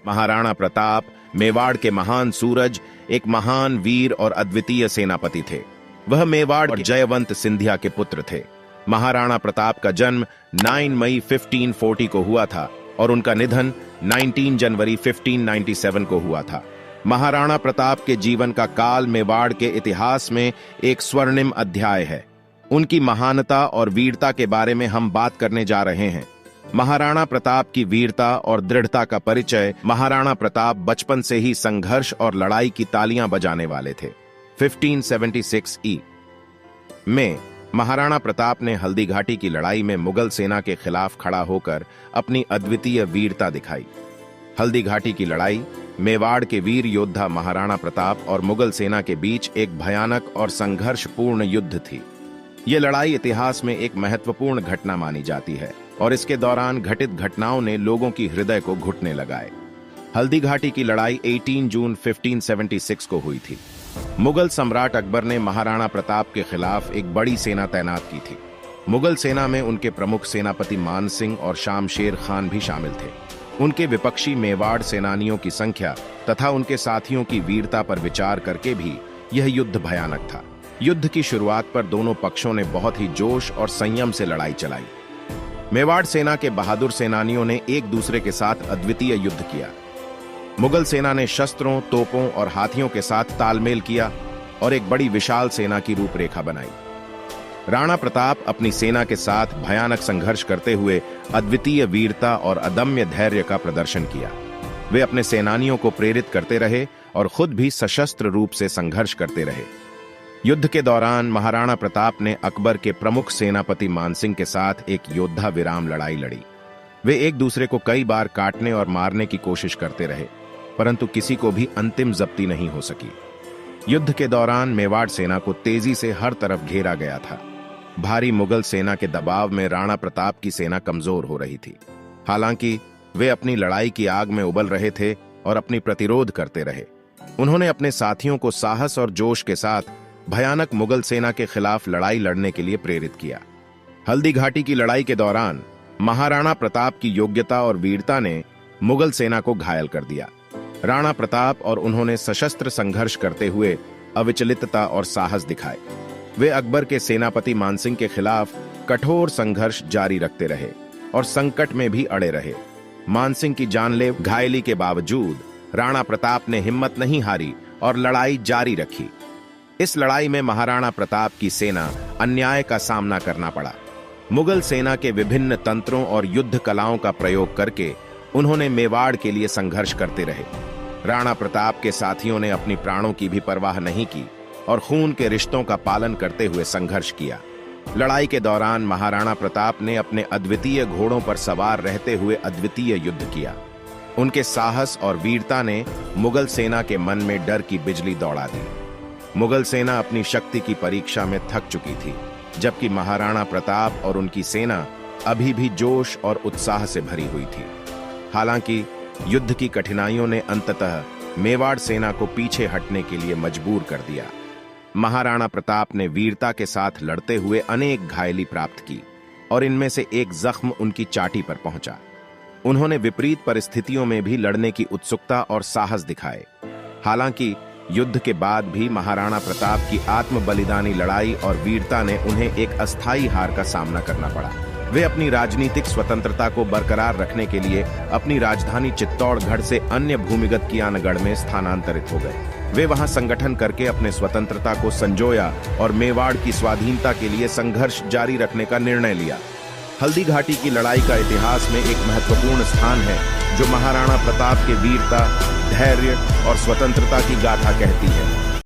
महाराणा प्रताप मेवाड़ के महान सूरज, एक महान वीर और अद्वितीय सेनापति थे। वह मेवाड़ और जयवंत सिंधिया के पुत्र थे। महाराणा प्रताप का जन्म 9 मई 1540 को हुआ था और उनका निधन 19 जनवरी 1597 को हुआ था। महाराणा प्रताप के जीवन का काल मेवाड़ के इतिहास में एक स्वर्णिम अध्याय है। उनकी महानता और वीरता के बारे में हम बात करने जा रहे हैं। महाराणा प्रताप की वीरता और दृढ़ता का परिचय। महाराणा प्रताप बचपन से ही संघर्ष और लड़ाई की तालियां बजाने वाले थे। 1576 में महाराणा प्रताप ने हल्दी घाटी की लड़ाई में मुगल सेना के खिलाफ खड़ा होकर अपनी अद्वितीय वीरता दिखाई। हल्दी घाटी की लड़ाई मेवाड़ के वीर योद्धा महाराणा प्रताप और मुगल सेना के बीच एक भयानक और संघर्षपूर्ण युद्ध थी। यह लड़ाई इतिहास में एक महत्वपूर्ण घटना मानी जाती है और इसके दौरान घटित घटनाओं ने लोगों की हृदय को घुटने लगाए। हल्दी घाटी की लड़ाई 18 जून 1576 को हुई थी। मुगल सम्राट अकबर ने महाराणा प्रताप के खिलाफ एक बड़ी सेना तैनात की थी। मुगल सेना में उनके प्रमुख सेनापति मान सिंह और शामशेर खान भी शामिल थे। उनके विपक्षी मेवाड़ सेनानियों की संख्या तथा उनके साथियों की वीरता पर विचार करके भी यह युद्ध भयानक था। युद्ध की शुरुआत पर दोनों पक्षों ने बहुत ही जोश और संयम से लड़ाई चलाई। मेवाड़ सेना के बहादुर सेनानियों ने एक दूसरे के साथ अद्वितीय युद्ध किया। मुगल सेना ने शस्त्रों, तोपों और हाथियों के साथ तालमेल किया और एक बड़ी विशाल सेना की रूपरेखा बनाई। राणा प्रताप अपनी सेना के साथ भयानक संघर्ष करते हुए अद्वितीय वीरता और अदम्य धैर्य का प्रदर्शन किया। वे अपने सेनानियों को प्रेरित करते रहे और खुद भी सशस्त्र रूप से संघर्ष करते रहे। युद्ध के दौरान महाराणा प्रताप ने अकबर के प्रमुख सेनापति मानसिंह के साथ एक योद्धा विराम लड़ाई लड़ी। वे एक दूसरे को कई बार काटने और मारने की कोशिश करते रहे, परंतु किसी को भी अंतिम जब्ती नहीं हो सकी। युद्ध के दौरान मेवाड़ सेना को तेजी से हर तरफ घेरा गया था। भारी मुगल सेना के दबाव में राणा प्रताप की सेना कमजोर हो रही थी। हालांकि वे अपनी लड़ाई की आग में उबल रहे थे और अपनी प्रतिरोध करते रहे। उन्होंने अपने साथियों को साहस और जोश के साथ भयानक मुगल सेना के खिलाफ लड़ाई लड़ने के लिए प्रेरित किया। हल्दी घाटी की लड़ाई के दौरान महाराणा प्रताप की योग्यता और वीरता ने मुगल सेना को घायल कर दिया। राणा प्रताप और उन्होंने सशस्त्र संघर्ष करते हुए अविचलितता और साहस दिखाए। वे अकबर के सेनापति मानसिंह के खिलाफ कठोर संघर्ष जारी रखते रहे और संकट में भी अड़े रहे। मानसिंह की जानलेवा घायली के बावजूद राणा प्रताप ने हिम्मत नहीं हारी और लड़ाई जारी रखी। इस लड़ाई में महाराणा प्रताप की सेना अन्याय का सामना करना पड़ा। मुगल सेना के विभिन्न तंत्रों और युद्ध कलाओं का प्रयोग करके उन्होंने मेवाड़ के लिए संघर्ष करते रहे। राणा प्रताप के साथियों ने अपनी प्राणों की भी परवाह नहीं की और खून के रिश्तों का पालन करते हुए संघर्ष किया। लड़ाई के दौरान महाराणा प्रताप ने अपने अद्वितीय घोड़ों पर सवार रहते हुए अद्वितीय युद्ध किया। उनके साहस और वीरता ने मुगल सेना के मन में डर की बिजली दौड़ा दी। मुगल सेना अपनी शक्ति की परीक्षा में थक चुकी थी, जबकि महाराणा प्रताप और उनकी सेना अभी भी जोश और उत्साह से भरी हुई थी। हालांकि युद्ध की कठिनाइयों ने अंततः मेवाड़ सेना को पीछे हटने के लिए मजबूर कर दिया। महाराणा प्रताप ने वीरता के साथ लड़ते हुए अनेक घायली प्राप्त की और इनमें से एक जख्म उनकी चाटी पर पहुंचा। उन्होंने विपरीत परिस्थितियों में भी लड़ने की उत्सुकता और साहस दिखाए। हालांकि युद्ध के बाद भी महाराणा प्रताप की आत्म बलिदानी लड़ाई और वीरता ने उन्हें एक अस्थायी हार का सामना करना पड़ा। वे अपनी राजनीतिक स्वतंत्रता को बरकरार रखने के लिए अपनी राजधानी चित्तौड़गढ़ से अन्य भूमिगत कियानगढ़ में स्थानांतरित हो गए। वे वहां संगठन करके अपने स्वतंत्रता को संजोया और मेवाड़ की स्वाधीनता के लिए संघर्ष जारी रखने का निर्णय लिया। हल्दी घाटी की लड़ाई का इतिहास में एक महत्वपूर्ण स्थान है, जो महाराणा प्रताप के वीरता, धैर्य और स्वतंत्रता की गाथा कहती है।